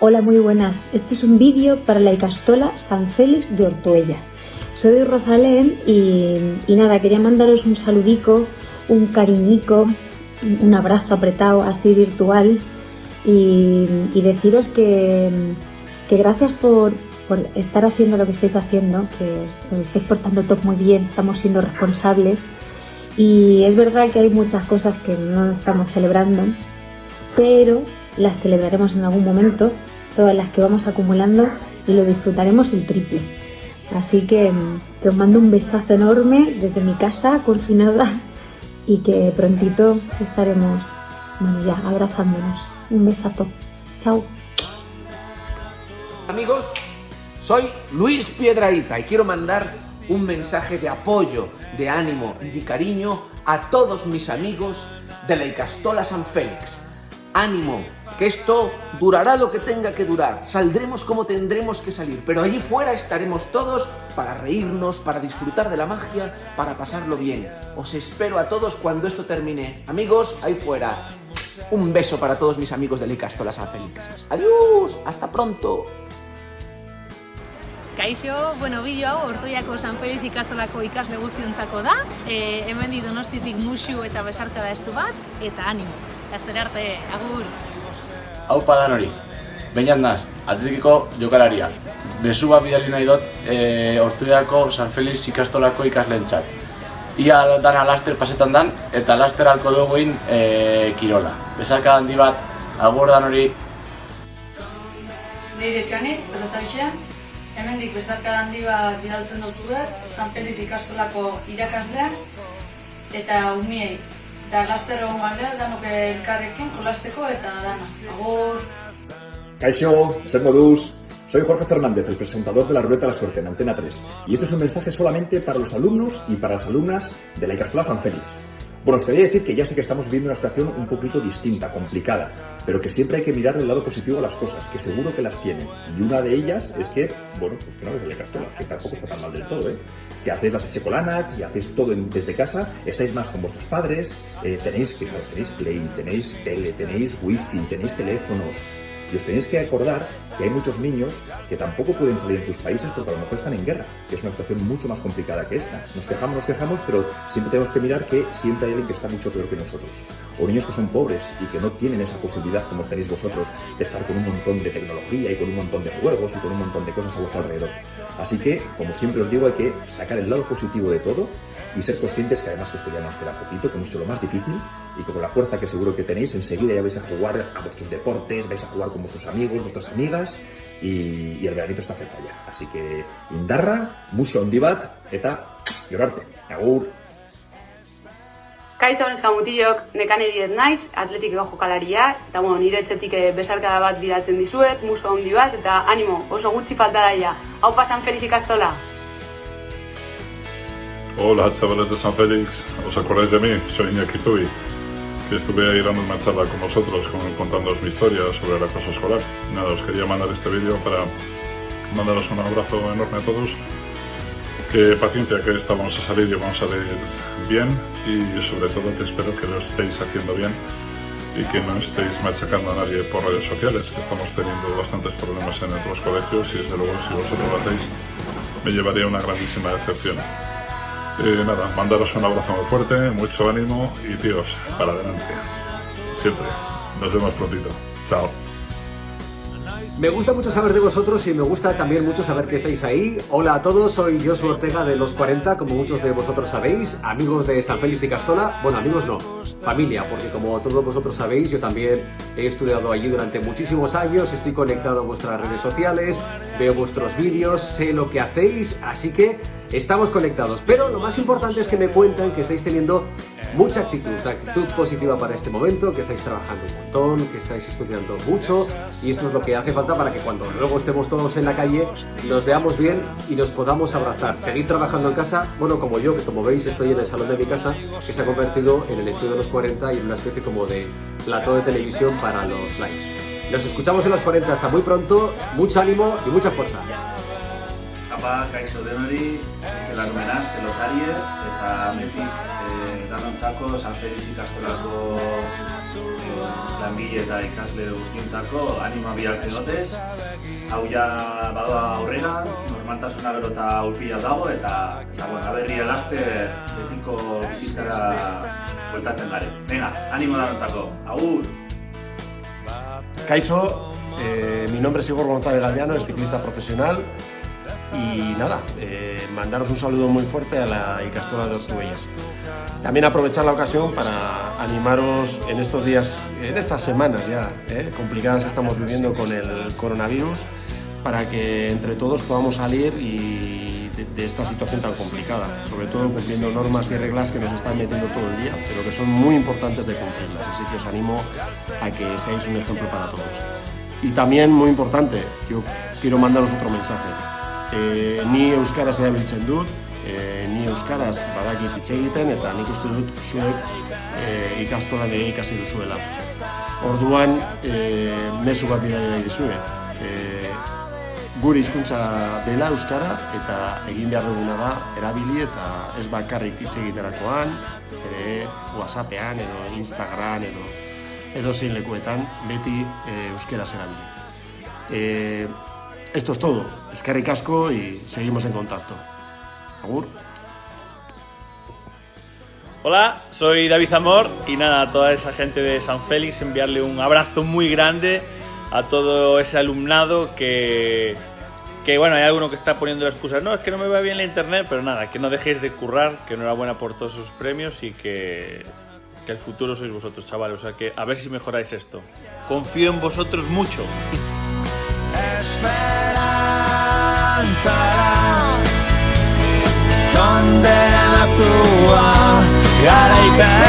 Hola, muy buenas. Este es un vídeo para la Ikastola San Félix de Ortuella. Soy de Rosalén y nada, quería mandaros un saludico, un cariñico, un abrazo apretado así virtual y deciros que gracias por estar haciendo lo que estáis haciendo, que os estáis portando todos muy bien, estamos siendo responsables y es verdad que hay muchas cosas que no estamos celebrando, pero las celebraremos en algún momento, todas las que vamos acumulando, y lo disfrutaremos el triple. Así que os mando un besazo enorme desde mi casa confinada y que prontito estaremos, bueno, ya abrazándonos. Un besazo. Chao. Amigos, soy Luis Piedrahita y quiero mandar un mensaje de apoyo, de ánimo y de cariño a todos mis amigos de la Ikastola San Félix. Ánimo, que esto durará lo que tenga que durar, saldremos como tendremos que salir, pero allí fuera estaremos todos para reírnos, para disfrutar de la magia, para pasarlo bien. Os espero a todos cuando esto termine. Amigos, ahí fuera, un beso para todos mis amigos de la Ikastola San Félix. Adiós, hasta pronto. Kaixo, bideo hau Ortuellako San Félix ikastolako ikasle guztiontzako da. Hemendik Donostiatik musu eta besarkada estu bat, eta animo. Laster arte, agur! Aupa danori, Beñat naz, Atletikeko jokalaria. Besu bat bidali nahi dut Ortuellako San Félix ikastolako ikasleentzat. Ia dana laster pasetan dan, eta laster halko duguin kirola. Besarka handi bat, agur danori! Neire Txanitz, pelotarixea. Hemendik besarka handi bat bidaltzen dut zuet, San Félix ikastolako irakaslea eta umiei. Eta laster egon galdea, danok elkarrekin jolasteko eta dana. Agur! Kaixo, zer moduz. Soy Jorge Fernández, el presentador de la Ruleta de la Suerte en Antena 3. Y este es un mensaje solamente para los alumnos y para las alumnas de la Ikastola San Félix. Bueno, os quería decir que ya sé que estamos viviendo una situación un poquito distinta, complicada, pero que siempre hay que mirar el lado positivo a las cosas, que seguro que las tienen. Y una de ellas es que, bueno, pues que no eres de la Ikastola, que tampoco está tan mal del todo, que hacéis las echecolanas y hacéis todo desde casa, estáis más con vuestros padres, tenéis Play, tenéis tele, tenéis wifi, tenéis teléfonos. Y os tenéis que acordar que hay muchos niños que tampoco pueden salir en sus países porque a lo mejor están en guerra, que es una situación mucho más complicada que esta. Nos quejamos, pero siempre tenemos que mirar que siempre hay alguien que está mucho peor que nosotros. O niños que son pobres y que no tienen esa posibilidad como tenéis vosotros de estar con un montón de tecnología y con un montón de juegos y con un montón de cosas a vuestro alrededor. Así que, como siempre os digo, hay que sacar el lado positivo de todo y ser conscientes que además que esto ya nos queda poquito, que es mucho lo más difícil y que con la fuerza que seguro que tenéis, enseguida ya vais a jugar a vuestros deportes, vais a jugar con vuestros amigos, vuestras amigas y el veranito está cerca ya. Así que, indarra, mucho handi bat, eta llorarte. Agur! Kaixo neska mutilok, Nekane Diez naiz, Atletikeko jokalaria, eta nire etxetik besarkada bat bidaltzen dizuet, musu handi bat, eta animo, oso gutxi falta daia. Aupa San Félix ikastola! Hola chavales de San Félix, ¿os acordáis de mí? Soy Iñaki Zubi, que estuve ahí dando una charla con vosotros, contándoos mi historia sobre el acoso escolar. Nada, os quería mandar este vídeo para mandaros un abrazo enorme a todos. Que paciencia, que esta vamos a salir y vamos a salir bien y sobre todo que espero que lo estéis haciendo bien y que no estéis machacando a nadie por redes sociales, que estamos teniendo bastantes problemas en otros colegios y desde luego si vosotros lo hacéis me llevaría una grandísima decepción. Nada, mandaros un abrazo muy fuerte, mucho ánimo y tíos, para adelante. Siempre. Nos vemos prontito. Chao. Me gusta mucho saber de vosotros y me gusta también mucho saber que estáis ahí. Hola a todos, soy Josu Ortega de Los 40, como muchos de vosotros sabéis, amigos de San Félix Ikastola. Bueno, amigos no, familia, porque como todos vosotros sabéis, yo también he estudiado allí durante muchísimos años, estoy conectado a vuestras redes sociales, veo vuestros vídeos, sé lo que hacéis, así que estamos conectados. Pero lo más importante es que me cuentan que estáis teniendo mucha actitud positiva para este momento, que estáis trabajando un montón, que estáis estudiando mucho, y esto es lo que hace falta para que cuando luego estemos todos en la calle nos veamos bien y nos podamos abrazar. Seguid trabajando en casa, bueno, como yo, que como veis estoy en el salón de mi casa, que se ha convertido en el estudio de los 40 y en una especie como de plató de televisión para los lives. Nos escuchamos en los 40, hasta muy pronto, mucho ánimo y mucha fuerza. Apa, kaixo denori, Mikel Armenaz, pelotarie, eta metik danontzako San Felix ikastolako langile eta ikasle guztientzako anima bialtzen dotez. Hau ja badoa aurrerantz, normaltasuna gero eta urpila dago, eta aberria laster betiko bizitzara bueltatzen gare. Venga, animo danontzako, agur! Kaixo, mi nombre es Igor González Gallano, es ciclista profesional. Y nada, mandaros un saludo muy fuerte a la Ikastola de Ortuella. También aprovechar la ocasión para animaros en estos días, en estas semanas ya complicadas que estamos viviendo con el coronavirus, para que entre todos podamos salir de esta situación tan complicada, sobre todo cumpliendo normas y reglas que nos están metiendo todo el día, pero que son muy importantes de cumplirlas, así que os animo a que seáis un ejemplo para todos. Y también, muy importante, yo quiero mandaros otro mensaje. Ni euskaraz erabiltzen dut, ni euskaraz badakit hitz egiten, eta nik uste dut zuek ikastolan ikasi duzuela. Orduan, mezu bat bidali nahi dizuet. Gure hizkuntza dela euskara, eta egin behar duguna da erabili eta ez bakarrik hitz egiterakoan, WhatsAppean edo Instagram edo zein lekuetan beti euskaraz erabili. Esto es todo. Eskerrik asko y seguimos en contacto. Agur. Hola, soy David Zamor y nada, a toda esa gente de San Félix enviarle un abrazo muy grande a todo ese alumnado que bueno, hay alguno que está poniendo la excusa, no, es que no me va bien la internet, pero nada, que no dejéis de currar, que enhorabuena por todos esos premios y que el futuro sois vosotros, chavales, o sea que a ver si mejoráis esto. Confío en vosotros mucho. Kondenatua garaipen